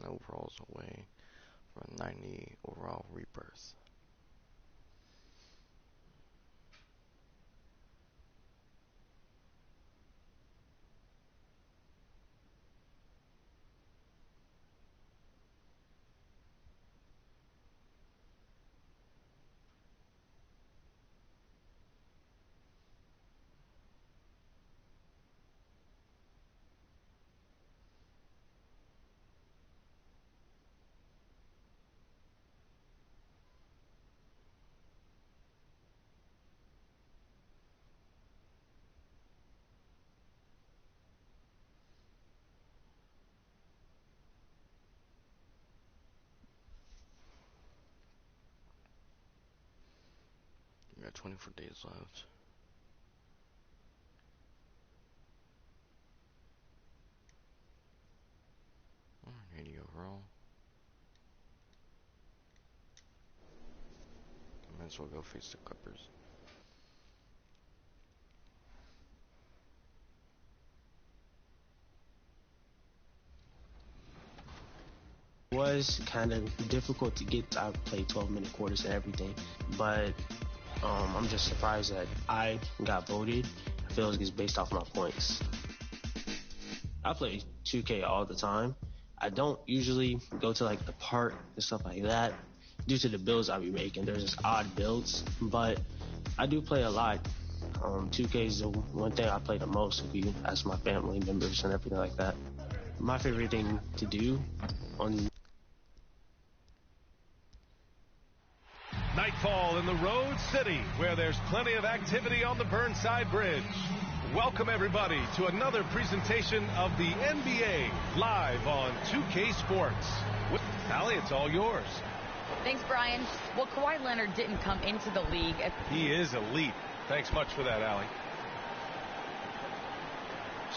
overalls away from 90 overall rebirth. We got 24 days left. 80 overall. Might as well go face the Clippers. It was kind of difficult to get. I played 12-minute quarters and everything, but I'm just surprised that I got voted. I feel it's based off my points. I play 2K all the time. I don't usually go to like the park and stuff like that due to the builds I'll be making. There's just odd builds, but I do play a lot. 2K is the one thing I play the most if you ask my family members and everything like that. My favorite thing to do on Nightfall in the Road City, where there's plenty of activity on the Burnside Bridge. Welcome, everybody, to another presentation of the NBA live on 2K Sports. Allie, it's all yours. Thanks, Brian. Well, Kawhi Leonard didn't come into the league. He is elite. Thanks much for that, Allie.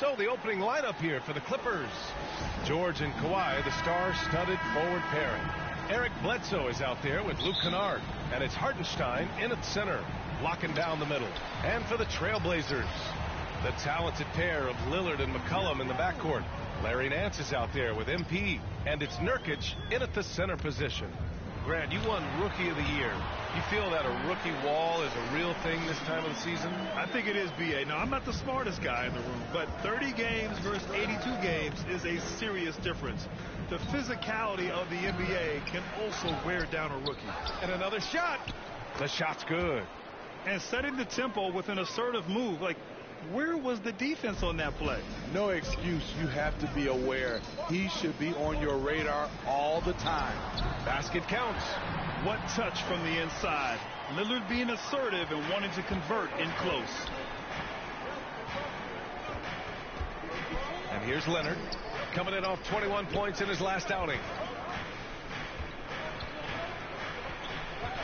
So, the opening lineup here for the Clippers. George and Kawhi, the star-studded forward pairing. Eric Bledsoe is out there with Luke Kennard, and it's Hartenstein in at center, locking down the middle. And for the Trailblazers, the talented pair of Lillard and McCollum in the backcourt. Larry Nance is out there with MP, and it's Nurkic in at the center position. Grant, you won Rookie of the Year. You feel that a rookie wall is a real thing this time of the season? I think it is, B.A. Now, I'm not the smartest guy in the room, but 30 games versus 82 games is a serious difference. The physicality of the NBA can also wear down a rookie. And another shot. The shot's good. And setting the tempo with an assertive move, like, where was the defense on that play? No excuse. You have to be aware. He should be on your radar all the time. Basket counts. What touch from the inside. Lillard being assertive and wanting to convert in close. And here's Leonard, coming in off 21 points in his last outing.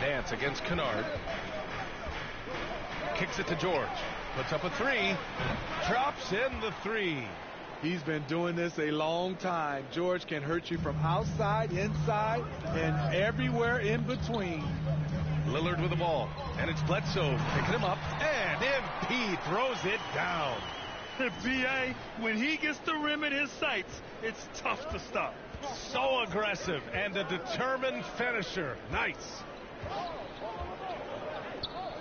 Nance against Kennard. Kicks it to George. Puts up a three. Drops in the three. He's been doing this a long time. George can hurt you from outside, inside, and everywhere in between. Lillard with the ball. And it's Bledsoe picking him up. And MP throws it down. B.A., when he gets the rim in his sights, it's tough to stop. So aggressive and a determined finisher. Nice.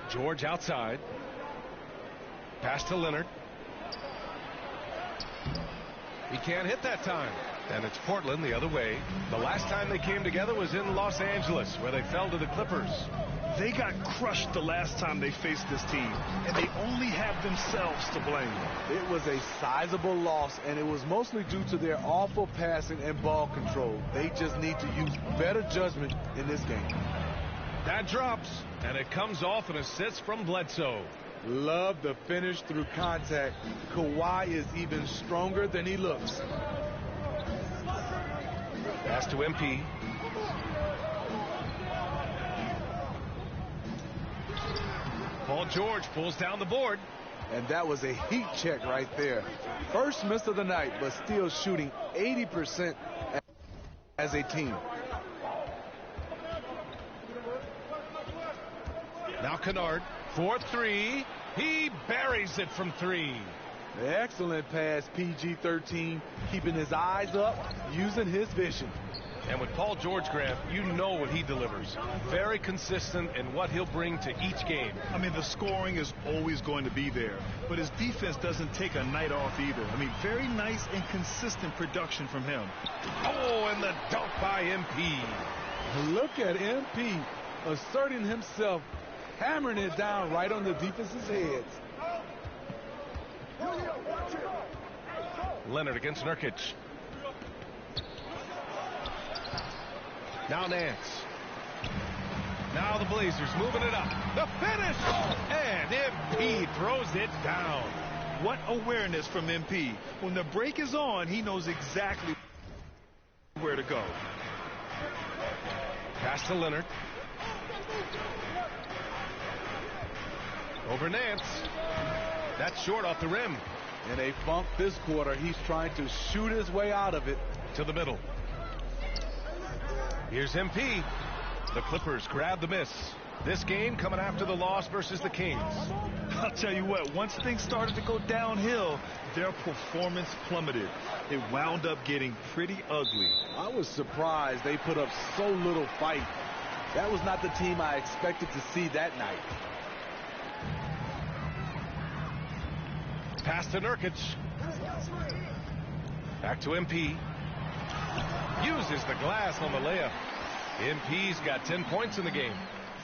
George outside. Pass to Leonard. He can't hit that time. And it's Portland the other way. The last time they came together was in Los Angeles, where they fell to the Clippers. They got crushed the last time they faced this team, and they only have themselves to blame. It was a sizable loss, and it was mostly due to their awful passing and ball control. They just need to use better judgment in this game. That drops, and it comes off an assist from Bledsoe. Love the finish through contact. Kawhi is even stronger than he looks. Pass to MP. Paul George pulls down the board. And that was a heat check right there. First miss of the night, but still shooting 80% as a team. Now Kennard, 4-3. He buries it from three. Excellent pass, PG-13, keeping his eyes up, using his vision. And with Paul George, Grant, you know what he delivers. Very consistent in what he'll bring to each game. I mean, the scoring is always going to be there, but his defense doesn't take a night off either. I mean, very nice and consistent production from him. Oh, and the dunk by MP. Look at MP asserting himself, hammering it down right on the defense's heads. Leonard against Nurkic. Now Nance. Now the Blazers moving it up. The finish! And MP throws it down. What awareness from MP. When the break is on, he knows exactly where to go. Pass to Leonard. Over Nance. That's short off the rim. In a funk this quarter, he's trying to shoot his way out of it. To the middle. Here's MP. The Clippers grab the miss. This game coming after the loss versus the Kings. I'll tell you what, once things started to go downhill, their performance plummeted. It wound up getting pretty ugly. I was surprised they put up so little fight. That was not the team I expected to see that night. Pass to Nurkic. Back to MP. Uses the glass on the layup. MP's got 10 points in the game.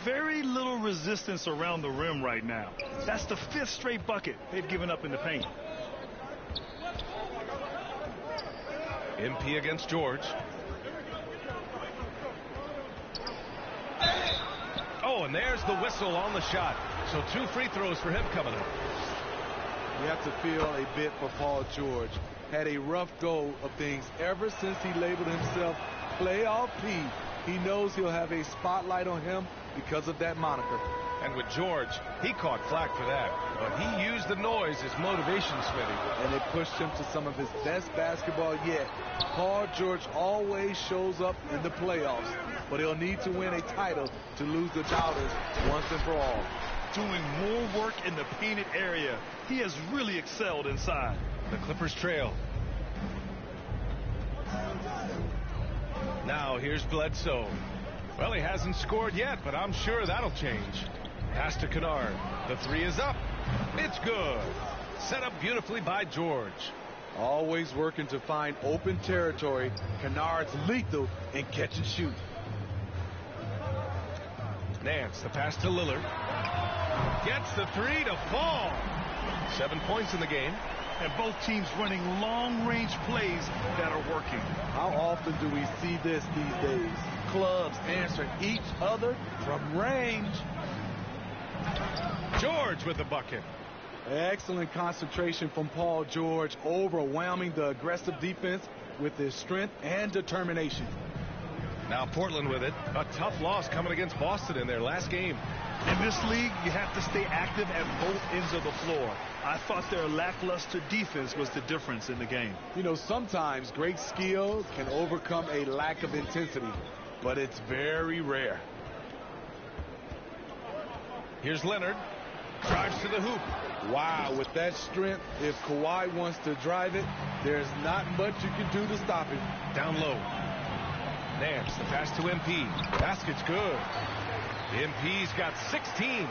Very little resistance around the rim right now. That's the 5th straight bucket they've given up in the paint. MP against George. Oh, and there's the whistle on the shot. So 2 free throws for him coming up. You have to feel a bit for Paul George. Had a rough go of things ever since he labeled himself Playoff P. He knows he'll have a spotlight on him because of that moniker. And with George, he caught flack for that. But he used the noise as motivation, Smithy. And it pushed him to some of his best basketball yet. Paul George always shows up in the playoffs, but he'll need to win a title to lose the doubters once and for all. Doing more work in the painted area. He has really excelled inside. The Clippers trail. Now here's Bledsoe. Well, he hasn't scored yet, but I'm sure that'll change. Pass to Kennard. The 3 is up. It's good. Set up beautifully by George. Always working to find open territory. Kennard's lethal in catch and shoot. Nance, the pass to Lillard. Gets the 3 to fall. 7 points in the game. And both teams running long-range plays that are working. How often do we see this these days? Clubs answering each other from range. George with the bucket. Excellent concentration from Paul George, overwhelming the aggressive defense with his strength and determination. Now Portland with it. A tough loss coming against Boston in their last game. In this league, you have to stay active at both ends of the floor. I thought their lackluster defense was the difference in the game. You know, sometimes great skill can overcome a lack of intensity, but it's very rare. Here's Leonard. Drives to the hoop. Wow, with that strength, if Kawhi wants to drive it, there's not much you can do to stop him. Down low. Nance, the pass to MP. Basket's good. MP's got 16.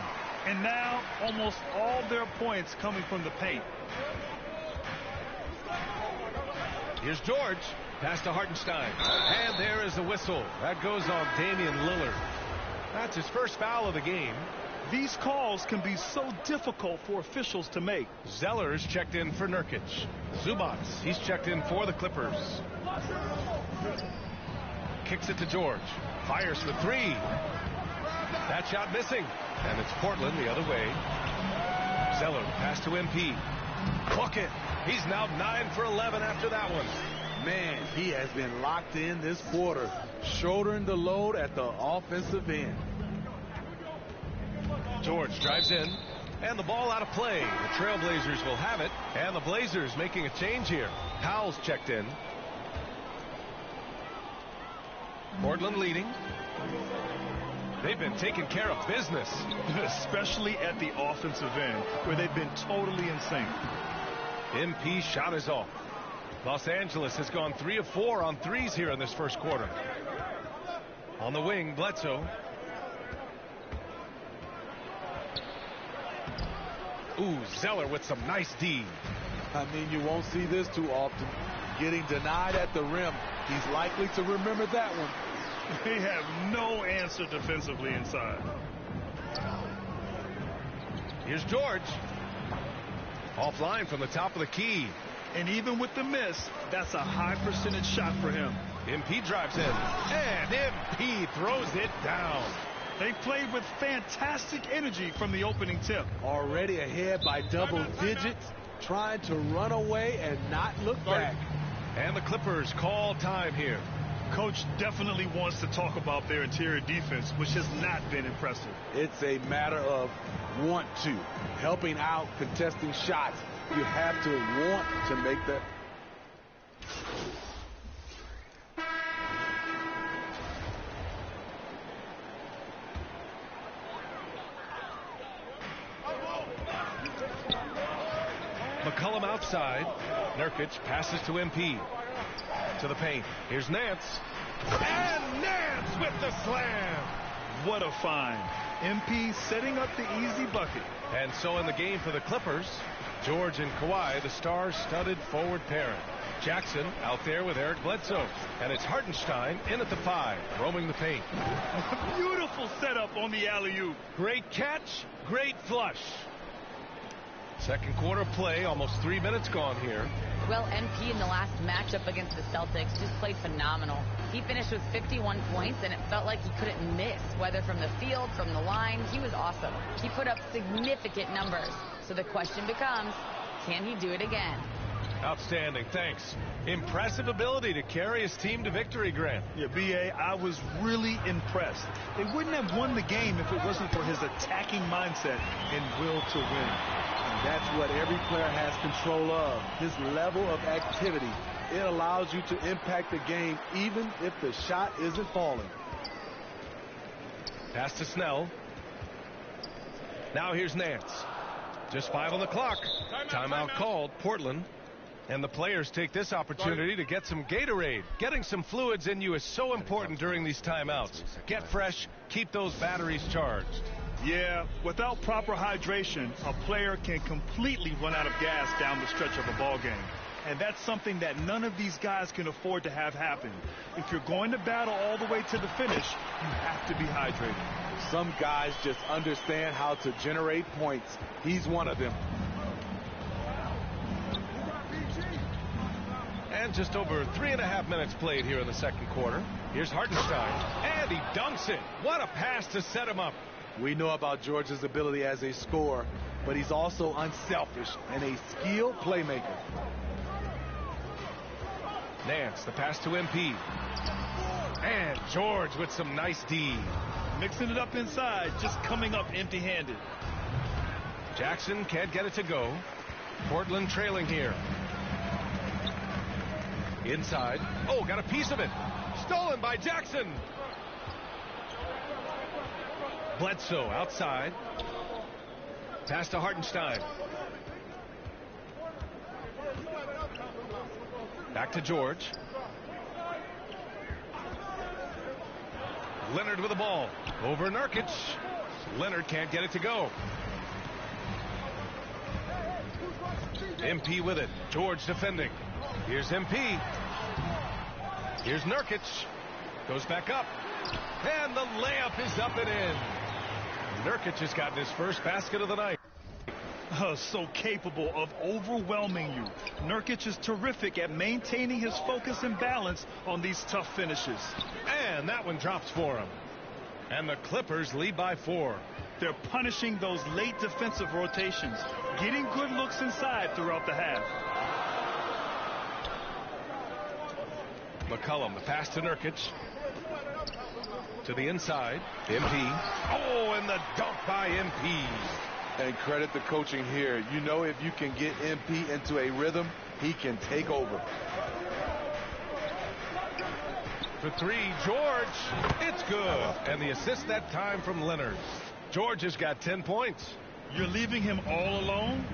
And now almost all their points coming from the paint. Here's George. Pass to Hartenstein. And there is the whistle. That goes on Damian Lillard. That's his first foul of the game. These calls can be so difficult for officials to make. Zeller's checked in for Nurkic. Zubac, he's checked in for the Clippers. Kicks it to George. Fires for 3. That shot missing. And it's Portland the other way. Zeller, pass to MP. Bucket. He's now 9 for 11 after that one. Man, he has been locked in this quarter, shouldering the load at the offensive end. George drives in, and the ball out of play. The Trailblazers will have it, and the Blazers making a change here. Powell's checked in. Portland leading. They've been taking care of business. Especially at the offensive end, where they've been totally in sync. MP shot is off. Los Angeles has gone 3 of 4 on threes here in this first quarter. On the wing, Bledsoe. Ooh, Zeller with some nice D. I mean, you won't see this too often. Getting denied at the rim. He's likely to remember that one. They have no answer defensively inside. Here's George. Offline from the top of the key. And even with the miss, that's a high percentage shot for him. MP drives in. And MP throws it down. They played with fantastic energy from the opening tip. Already ahead by double digits, trying to run away and not look back. And the Clippers call time here. Coach definitely wants to talk about their interior defense, which has not been impressive. It's a matter of want to. Helping out, contesting shots. You have to want to make that. McCollum outside. Nurkic passes to MP. To the paint. Here's Nance. And Nance with the slam. What a find. MP setting up the easy bucket. And so in the game for the Clippers, George and Kawhi, the star-studded forward pairing. Jackson out there with Eric Bledsoe. And it's Hartenstein in at the 5, roaming the paint. Beautiful setup on the alley-oop. Great catch, great flush. Second quarter play, almost 3 minutes gone here. Well, MP in the last matchup against the Celtics just played phenomenal. He finished with 51 points, and it felt like he couldn't miss, whether from the field, from the line. He was awesome. He put up significant numbers. So the question becomes, can he do it again? Outstanding, thanks. Impressive ability to carry his team to victory, Grant. Yeah, B.A., I was really impressed. They wouldn't have won the game if it wasn't for his attacking mindset and will to win. And that's what every player has control of, his level of activity. It allows you to impact the game even if the shot isn't falling. Pass to Snell. Now here's Nance. Just 5 on the clock. Timeout called. Portland. And the players take this opportunity to get some Gatorade. Getting some fluids in you is so important during these timeouts. Get fresh. Keep those batteries charged. Yeah, without proper hydration, a player can completely run out of gas down the stretch of a ball game. And that's something that none of these guys can afford to have happen. If you're going to battle all the way to the finish, you have to be hydrated. Some guys just understand how to generate points. He's one of them. And just over 3.5 minutes played here in the second quarter. Here's Hartenstein. And he dunks it. What a pass to set him up. We know about George's ability as a scorer, but he's also unselfish and a skilled playmaker. Nance, the pass to MP. And George with some nice D. Mixing it up inside, just coming up empty-handed. Jackson can't get it to go. Portland trailing here. Inside. Oh, got a piece of it. Stolen by Jackson. Bledsoe outside. Pass to Hartenstein. Back to George. Leonard with the ball. Over Nurkic. Leonard can't get it to go. MP with it. George defending. Here's MP. Here's Nurkic. Goes back up. And the layup is up and in. Nurkic has gotten his first basket of the night. So capable of overwhelming you. Nurkic is terrific at maintaining his focus and balance on these tough finishes. And that one drops for him. And the Clippers lead by 4. They're punishing those late defensive rotations, getting good looks inside throughout the half. McCollum, the pass to Nurkic. To the inside. MP. Oh, and the dunk by MP. And credit the coaching here. You know, if you can get MP into a rhythm, he can take over. For 3, George. It's good. And the assist that time from Leonard. George has got 10 points. You're leaving him all alone?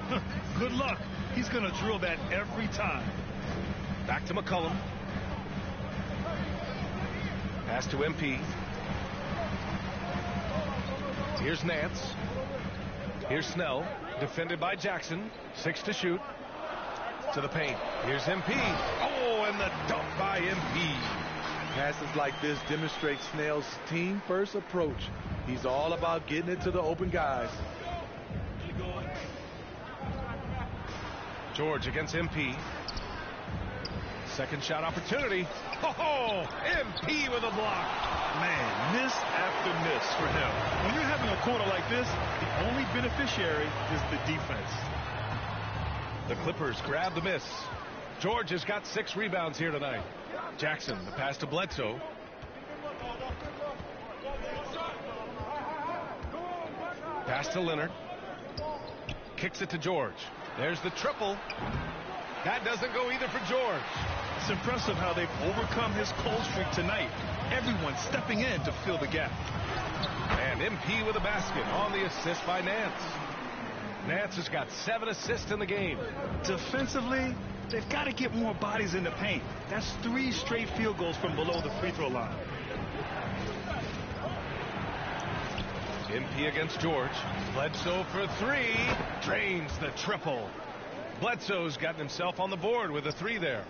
Good luck. He's going to drill that every time. Back to McCollum. Pass to MP. Here's Nance. Here's Snell. Defended by Jackson. 6 to shoot. To the paint. Here's MP. Oh, and the dunk by MP. Passes like this demonstrate Snell's team-first approach. He's all about getting it to the open guys. George against MP. Second shot opportunity. Oh, MP with a block. Man, miss after miss for him. When you're having a quarter like this, the only beneficiary is the defense. The Clippers grab the miss. George has got 6 rebounds here tonight. Jackson, the pass to Bledsoe. Pass to Leonard. Kicks it to George. There's the triple. That doesn't go either for George. It's impressive how they've overcome his cold streak tonight. Everyone stepping in to fill the gap. And MP with a basket on the assist by Nance. Nance has got 7 assists in the game. Defensively, they've got to get more bodies in the paint. That's 3 straight field goals from below the free throw line. MP against George. Bledsoe for 3. Drains the triple. Bledsoe's gotten himself on the board with a 3 there.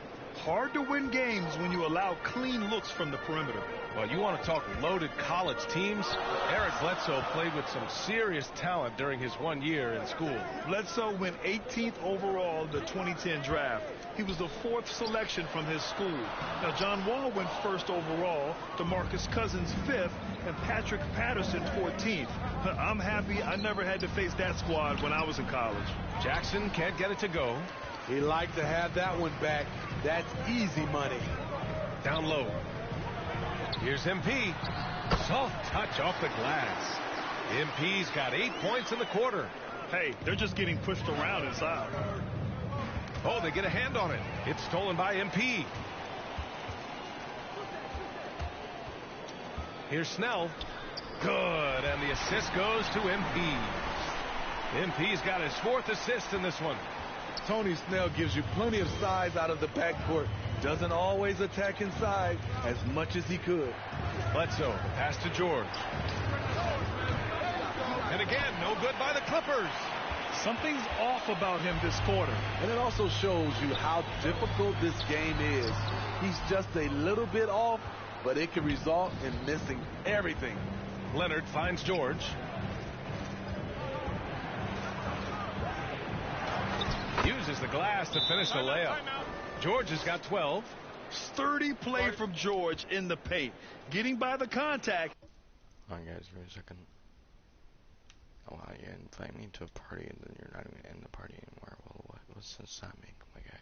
Hard to win games when you allow clean looks from the perimeter. Well, you want to talk loaded college teams? Eric Bledsoe played with some serious talent during his 1 year in school. Bledsoe went 18th overall in the 2010 draft. He was the 4th selection from his school. Now, John Wall went 1st overall, DeMarcus Cousins 5th, and Patrick Patterson 14th. I'm happy I never had to face that squad when I was in college. Jackson can't get it to go. He'd like to have that one back. That's easy money. Down low. Here's MP. Soft touch off the glass. MP's got 8 points in the quarter. Hey, they're just getting pushed around inside. Oh, they get a hand on it. It's stolen by MP. Here's Snell. Good, and the assist goes to MP. MP's got his 4th assist in this one. Tony Snell gives you plenty of size out of the backcourt. Doesn't always attack inside as much as he could. Bledsoe, pass to George. And again, no good by the Clippers. Something's off about him this quarter. And it also shows you how difficult this game is. He's just a little bit off, but it can result in missing everything. Leonard finds George. Uses the glass to finish the layup. George has got 12. Sturdy play from George in the paint. Getting by the contact. Alright guys, for a second. Oh wow, you invite me to a party and then you're not even in the party anymore. Well, what sense does that make, my guy?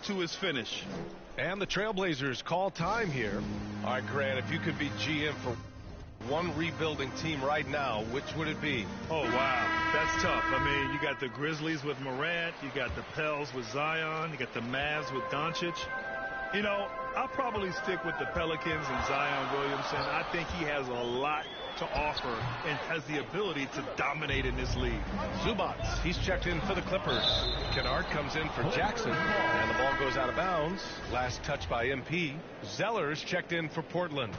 To his finish. And the Trailblazers call time here. All right, Grant, if you could be GM for one rebuilding team right now, which would it be? Oh, wow. That's tough. I mean, you got the Grizzlies with Morant. You got the Pels with Zion. You got the Mavs with Doncic. You know, I'll probably stick with the Pelicans and Zion Williamson. I think he has a lot to offer and has the ability to dominate in this league. Zubac, he's checked in for the Clippers. Kennard comes in for Jackson, and the ball goes out of bounds. Last touch by MP. Zeller's checked in for Portland.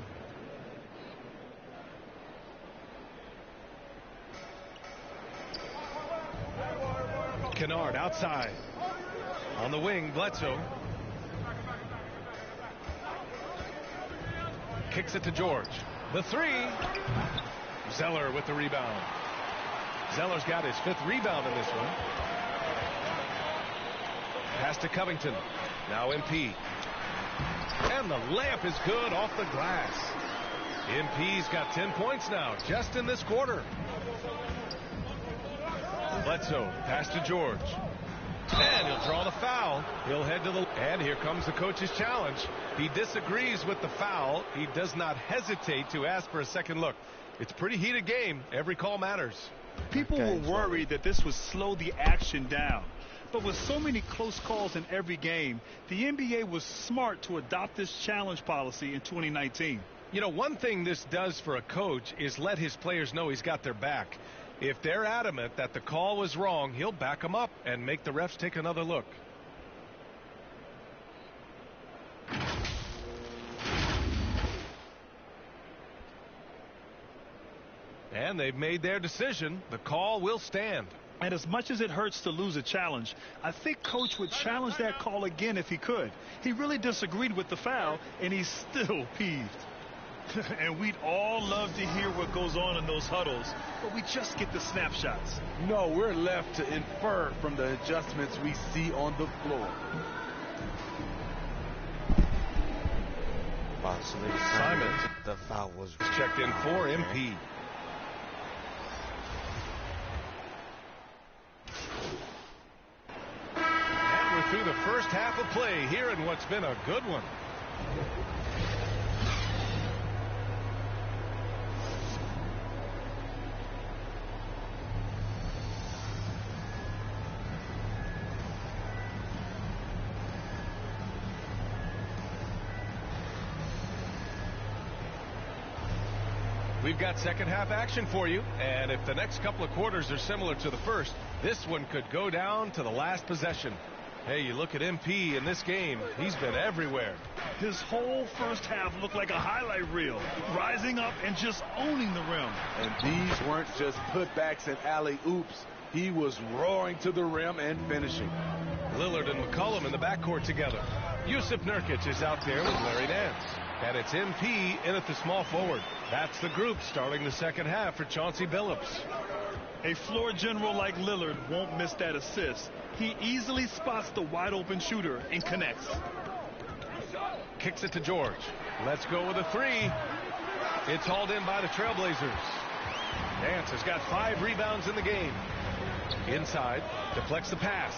Kennard outside. On the wing, Bledsoe. Kicks it to George. The 3. Zeller with the rebound. Zeller's got his 5th rebound in this one. Pass to Covington. Now MP. And the layup is good off the glass. MP's got 10 points now, just in this quarter. Bledsoe, pass to George. And he'll draw the foul. He'll head to the... And here comes the coach's challenge. He disagrees with the foul. He does not hesitate to ask for a second look. It's a pretty heated game. Every call matters. People were worried that this would slow the action down. But with so many close calls in every game, the NBA was smart to adopt this challenge policy in 2019. You know, one thing this does for a coach is let his players know he's got their back. If they're adamant that the call was wrong, he'll back them up and make the refs take another look. And they've made their decision. The call will stand. And as much as it hurts to lose a challenge, I think Coach would challenge that call again if he could. He really disagreed with the foul, and he's still peeved. And we'd all love to hear what goes on in those huddles, but we just get the snapshots. No, we're left to infer from the adjustments we see on the floor. Wow, so they Simon. the foul was Checked in for MP. And we're through the first half of play here in what's been a good one. We've got second half action for you, and if the next couple of quarters are similar to the first, this one could go down to the last possession. Hey, you look at MP in this game, he's been everywhere. His whole first half looked like a highlight reel, rising up and just owning the rim. And these weren't just putbacks and alley-oops. He was roaring to the rim and finishing. Lillard and McCollum in the backcourt together. Jusuf Nurkic is out there with Larry Nance. And it's MP in at the small forward. That's the group starting the second half for Chauncey Billups. A floor general like Lillard won't miss that assist. He easily spots the wide open shooter and connects. Kicks it to George. Let's go with a three. It's hauled in by the Trailblazers. Nance has got 5 rebounds in the game. Inside, deflects the pass.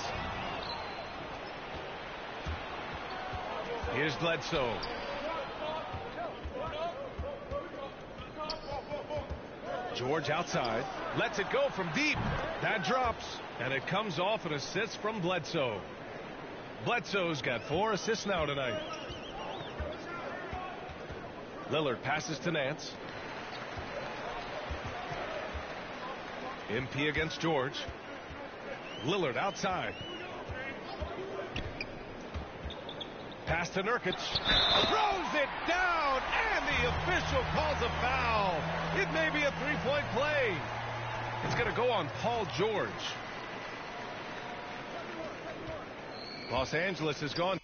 Here's Bledsoe. George outside, lets it go from deep. That drops, and it comes off an assist from Bledsoe. Bledsoe's got 4 assists now tonight. Lillard passes to Nance. MP against George. Lillard outside. Pass to Nurkic. Throws it down, and the official calls a foul. It may be a 3-point play. It's going to go on Paul George. Los Angeles has gone.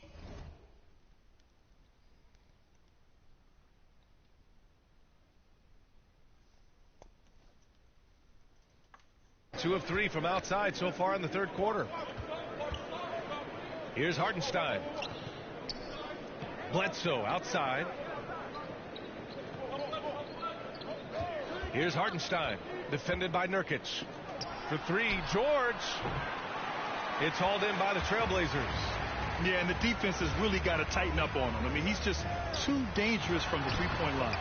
Two of 3 from outside so far in the third quarter. Here's Hartenstein. Bledsoe outside. Here's Hartenstein, defended by Nurkic. For 3, George. It's hauled in by the Trailblazers. Yeah, and the defense has really got to tighten up on him. I mean, he's just too dangerous from the three-point line.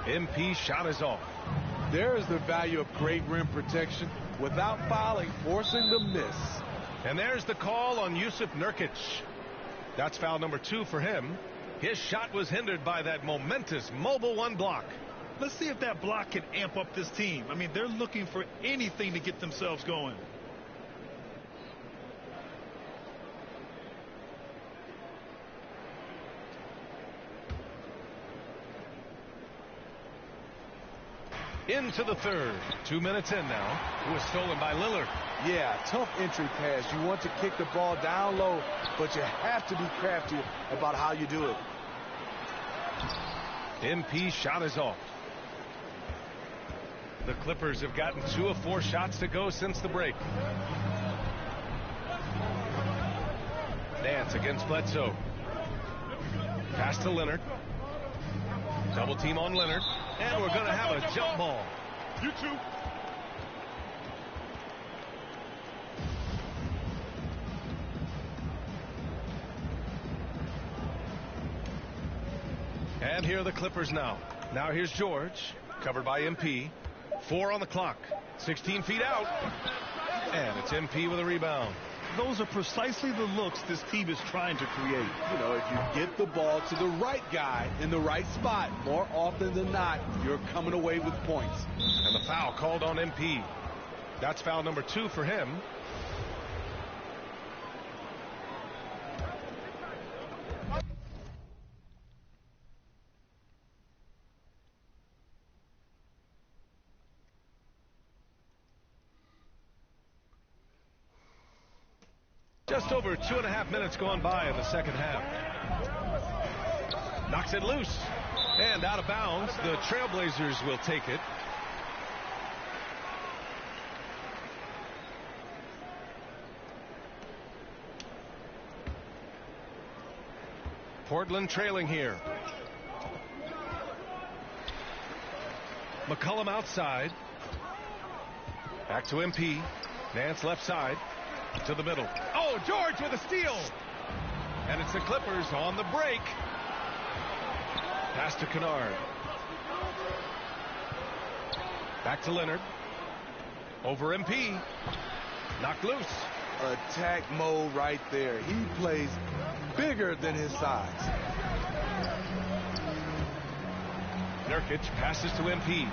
MP shot is off. There is the value of great rim protection without fouling, forcing the miss. And there's the call on Jusuf Nurkic. That's foul number 2 for him. His shot was hindered by that momentous mobile 1 block. Let's see if that block can amp up this team. I mean, they're looking for anything to get themselves going. Into the third. 2 minutes in now. It was stolen by Lillard. Yeah, tough entry pass. You want to kick the ball down low, but you have to be crafty about how you do it. MP shot is off. The Clippers have gotten 2 of 4 shots to go since the break. Nance against Bledsoe. Pass to Leonard. Double team on Leonard. And we're going to have a jump ball. You two. And here are the Clippers now. Now here's George, covered by MP. 4 on the clock. 16 feet out. And it's MP with a rebound. those are precisely the looks this team is trying to create. You know, if you get the ball to the right guy in the right spot, more often than not, you're coming away with points. And the foul called on MP. That's foul number 2 for him. Just over 2.5 minutes gone by in the second half. Knocks it loose. And out of bounds. The Trailblazers will take it. Portland trailing here. McCollum outside. Back to MP. Nance left side. To the middle. Oh, George with a steal. And it's the Clippers on the break. Pass to Kennard. Back to Leonard. Over MP. Knocked loose. Attack mode right there. He plays bigger than his size. Nurkic passes to MP.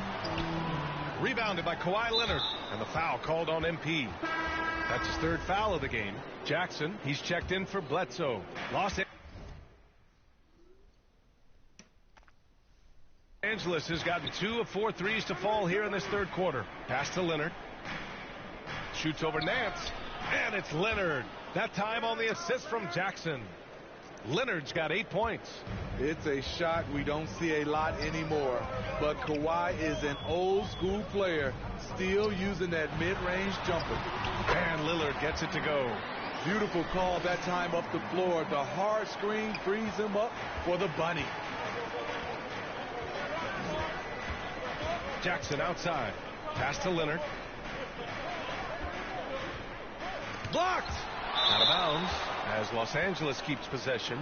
Rebounded by Kawhi Leonard. And the foul called on MP. That's his 3rd foul of the game. Jackson, he's checked in for Bledsoe. Los Angeles has gotten 2 of 4 threes to fall here in this 3rd quarter. Pass to Leonard. Shoots over Nance. And it's Leonard. That time on the assist from Jackson. Leonard's got 8 points. It's a shot we don't see a lot anymore. But Kawhi is an old school player, still using that mid-range jumper. And Lillard gets it to go. Beautiful call that time up the floor. The hard screen frees him up for the bunny. Jackson outside. Pass to Leonard. Blocked. Out of bounds as Los Angeles keeps possession.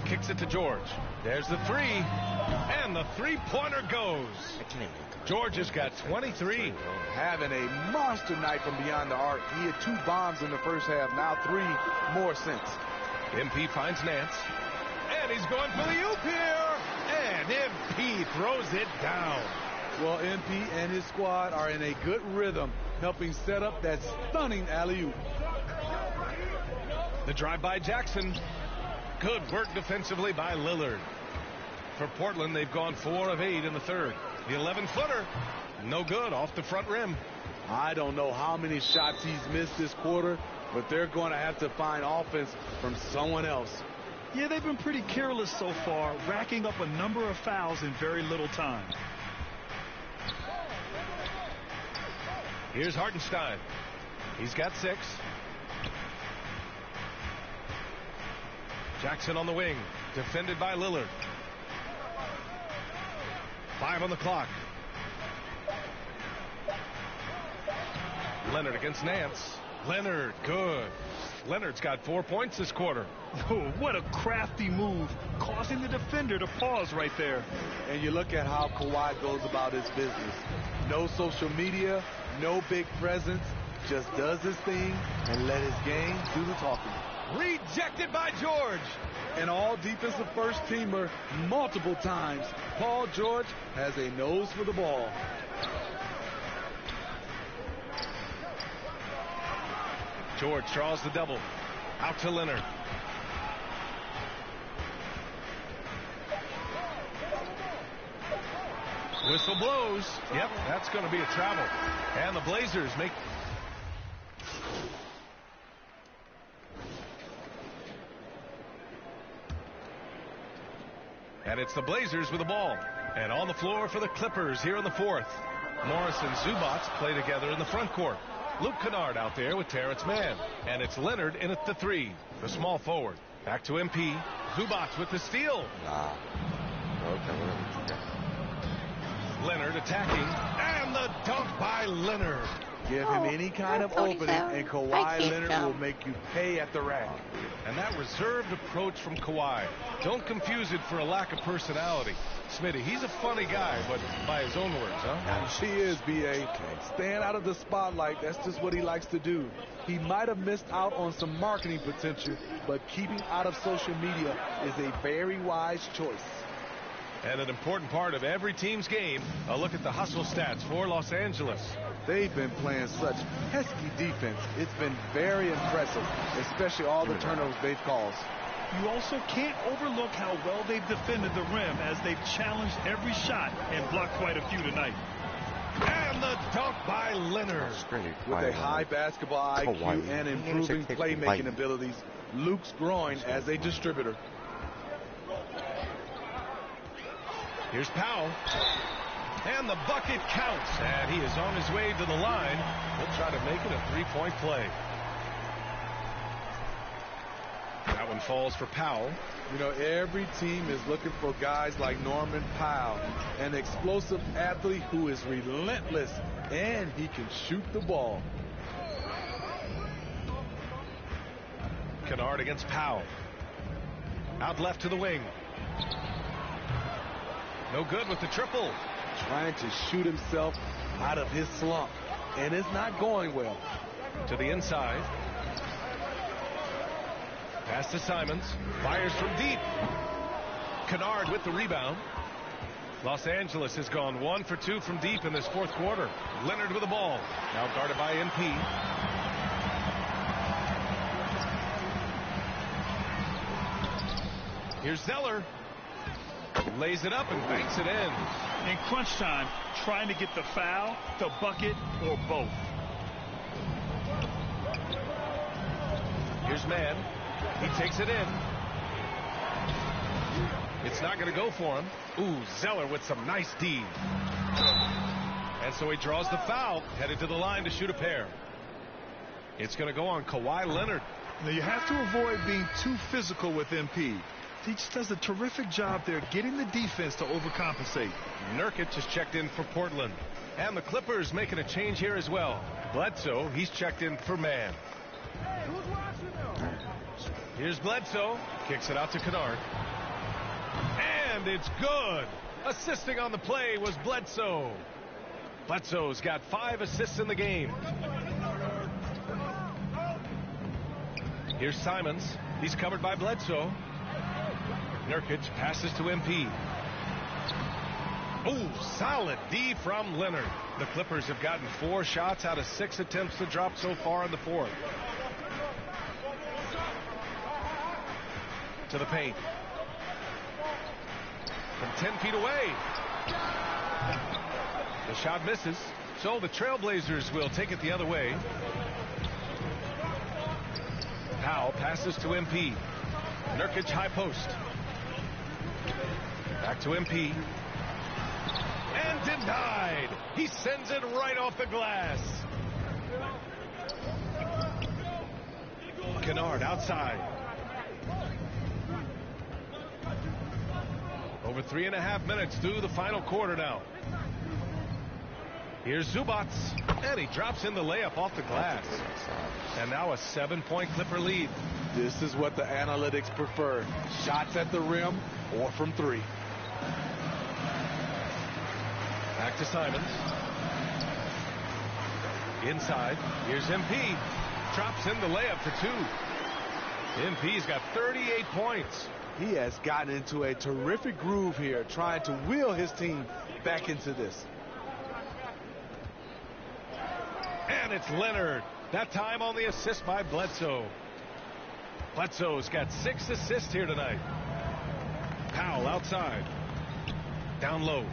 Kicks it to George. There's the 3. And the 3-pointer goes. George has got 23. Having a monster night from beyond the arc. He had 2 bombs in the first half, now 3 more since. MP finds Nance. And he's going for the oop here. And MP throws it down. Well, MP and his squad are in a good rhythm, helping set up that stunning alley-oop. The drive by Jackson. Good work defensively by Lillard. For Portland, they've gone 4 of 8 in the 3rd. The 11-footer, no good, off the front rim. I don't know how many shots he's missed this quarter, but they're going to have to find offense from someone else. Yeah, they've been pretty careless so far, racking up a number of fouls in very little time. Here's Hartenstein. He's got 6. Jackson on the wing, defended by Lillard. 5 on the clock. Leonard against Nance. Leonard, good. Leonard's got 4 points this quarter. Oh, what a crafty move, causing the defender to pause right there. And you look at how Kawhi goes about his business. No social media, no big presence, just does his thing and let his game do the talking. Rejected by George. An all-defensive first-teamer multiple times. Paul George has a nose for the ball. George draws the double. Out to Leonard. Whistle blows. Yep, that's going to be a travel. And the Blazers make... And it's the Blazers with the ball. And on the floor for the Clippers here in the 4th. Morris and Zubac play together in the front court. Luke Kennard out there with Terrence Mann. And it's Leonard in at the 3, the small forward. Back to MP. Zubac with the steal. Okay. Leonard attacking. And the dunk by Leonard. Give him any kind of opening, and Kawhi Leonard will make you pay at the rack. And that reserved approach from Kawhi. Don't confuse it for a lack of personality. Smitty, he's a funny guy, but by his own words, huh? He is, B.A. Staying out of the spotlight, that's just what he likes to do. He might have missed out on some marketing potential, but keeping out of social media is a very wise choice. And an important part of every team's game, a look at the hustle stats for Los Angeles. They've been playing such pesky defense. It's been very impressive, especially all the turnovers they've caused. You also can't overlook how well they've defended the rim as they've challenged every shot and blocked quite a few tonight. And the dunk by Leonard. With a high basketball IQ and improving playmaking abilities, Luke's growing as a distributor. Here's Powell. And the bucket counts. And he is on his way to the line. He'll try to make it a three-point play. That one falls for Powell. You know, every team is looking for guys like Norman Powell, an explosive athlete who is relentless, and he can shoot the ball. Kennard against Powell. Out left to the wing. No good with the triple. Trying to shoot himself out of his slump, and it's not going well. To the inside. Pass to Simons. Fires from deep. Kennard with the rebound. Los Angeles has gone 1 for 2 from deep in this fourth quarter. Leonard with the ball. Now guarded by MP. Here's Zeller. Lays it up and banks it in. In crunch time, trying to get the foul, the bucket, or both. Here's Mann. He takes it in. It's not going to go for him. Ooh, Zeller with some nice D. And so he draws the foul, headed to the line to shoot a pair. It's going to go on Kawhi Leonard. Now you have to avoid being too physical with MP. He just does a terrific job there getting the defense to overcompensate. Nurkic is checked in for Portland. And the Clippers making a change here as well. Bledsoe, he's checked in for Mann. Here's Bledsoe. Kicks it out to Kennard. And it's good. Assisting on the play was Bledsoe. Bledsoe's got 5 assists in the game. Here's Simons. He's covered by Bledsoe. Nurkic passes to MP. Oh, solid D from Leonard. The Clippers have gotten 4 shots out of 6 attempts to drop so far in the fourth. To the paint. From 10 feet away. The shot misses. So the Trailblazers will take it the other way. Powell passes to MP. Nurkic high post. Back to MP. And denied. He sends it right off the glass. Kennard outside. Over 3.5 minutes through the final quarter now. Here's Zubac. And he drops in the layup off the glass. And now a 7-point Clipper lead. This is what the analytics prefer. Shots at the rim or from 3. Back to Simons. Inside. Here's MP. Drops in the layup for 2. MP's got 38 points. He has gotten into a terrific groove here, trying to wheel his team back into this. And it's Leonard. That time on the assist by Bledsoe. Bledsoe's got 6 assists here tonight. Powell outside. Down low.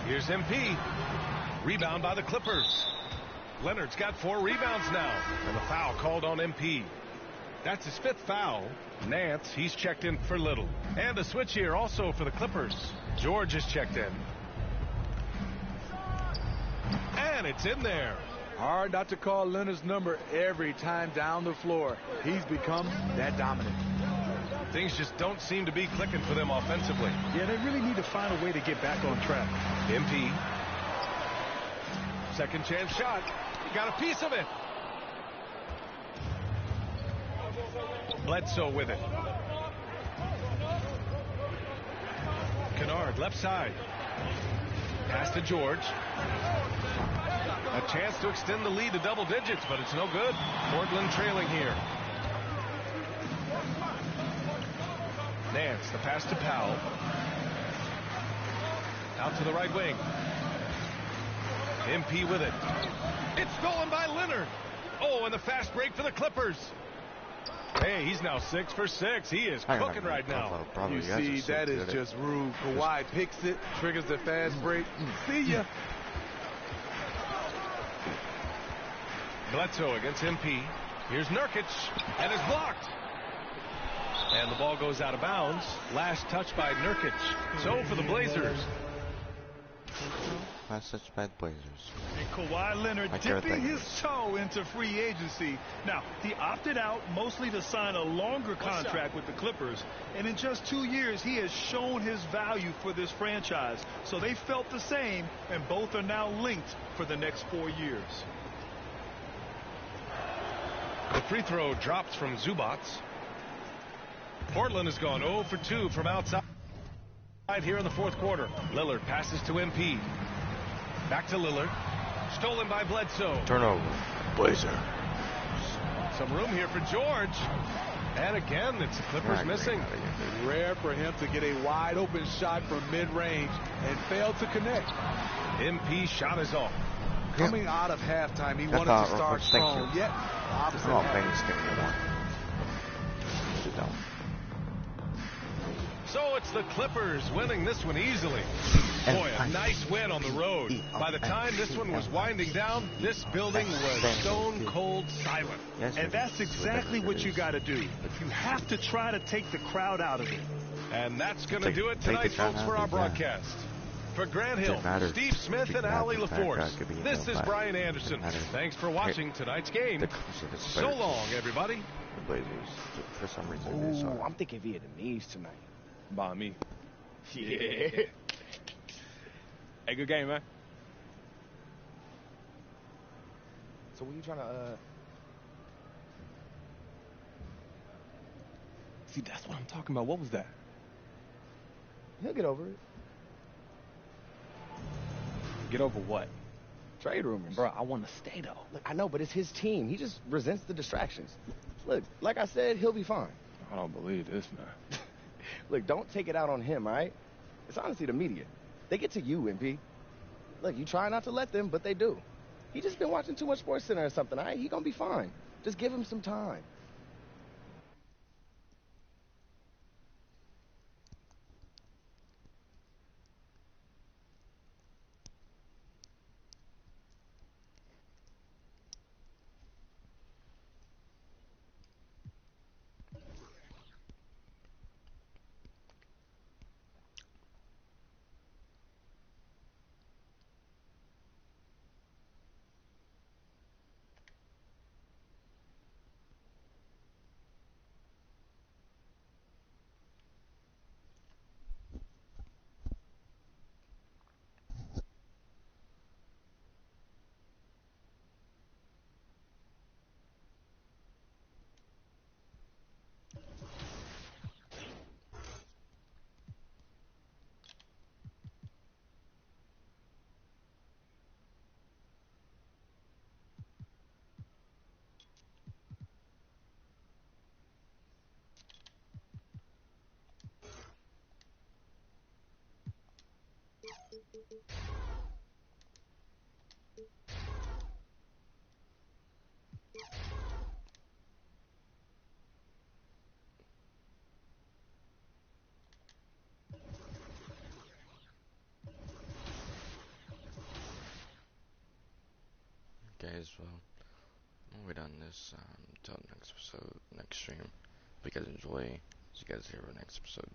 Here's MP. Rebound by the Clippers. Leonard's got 4 rebounds now. And the foul called on MP. That's his 5th foul. Nance, he's checked in for Little. And a switch here also for the Clippers. George is checked in. And it's in there. Hard not to call Leonard's number every time down the floor. He's become that dominant. Things just don't seem to be clicking for them offensively. Yeah, they really need to find a way to get back on track. MP. Second chance shot. He got a piece of it. Bledsoe with it. Kennard, left side. Pass to George. A chance to extend the lead to double digits, but it's no good. Portland trailing here. Nance, the pass to Powell. Out to the right wing. MP with it. It's stolen by Leonard. Oh, and the fast break for the Clippers. Hey, he's now 6 for 6. He is cooking right now. You see, that is just rude. Kawhi picks it, triggers the fast break. See ya. Bledsoe against MP. Here's Nurkic, and it's blocked. And the ball goes out of bounds. Last touch by Nurkic. So for the Blazers. Last touch by the Blazers. And Kawhi Leonard dipping his toe into free agency. Now, he opted out mostly to sign a longer contract with the Clippers. And in just 2 years, he has shown his value for this franchise. So they felt the same, and both are now linked for the next 4 years. The free throw drops from Zubac. Portland has gone 0 for 2 from outside here in the fourth quarter. Lillard passes to MP. Back to Lillard. Stolen by Bledsoe. Turnover. Blazer. Some room here for George. And again, it's the Clippers missing. Rare for him to get a wide open shot from mid-range and fail to connect. MP shot is off. Coming out of halftime, he wanted to start strong. Yet, opposite. Oh, Penny's getting one. Sit down. So it's the Clippers winning this one easily. Boy, a nice win on the road. By the time this one was winding down, this building was stone cold silent. And that's exactly what you got to do. You have to try to take the crowd out of it. And that's going to do it tonight, folks, for our broadcast. For Grant Hill, Steve Smith, and Allie LaForce, this is Brian Anderson. Thanks for watching tonight's game. So long, everybody. The Blazers, for some reason, Ooh, I'm thinking Vietnamese tonight. By me. Yeah. Hey, good game, man. So what are you trying to, See, that's what I'm talking about. What was that? He'll get over it. Get over what? Trade rumors. Bro, I want to stay, though. Look, I know, but it's his team. He just resents the distractions. Look, like I said, he'll be fine. I don't believe this, man. Look, don't take it out on him, all right? It's honestly the media. They get to you, MP. Look, you try not to let them, but they do. He just been watching too much Sports Center or something, all right? He gonna be fine. Just give him some time. Guys, well, we're done this until next episode, next stream. If you guys enjoy, see you guys here for next episode.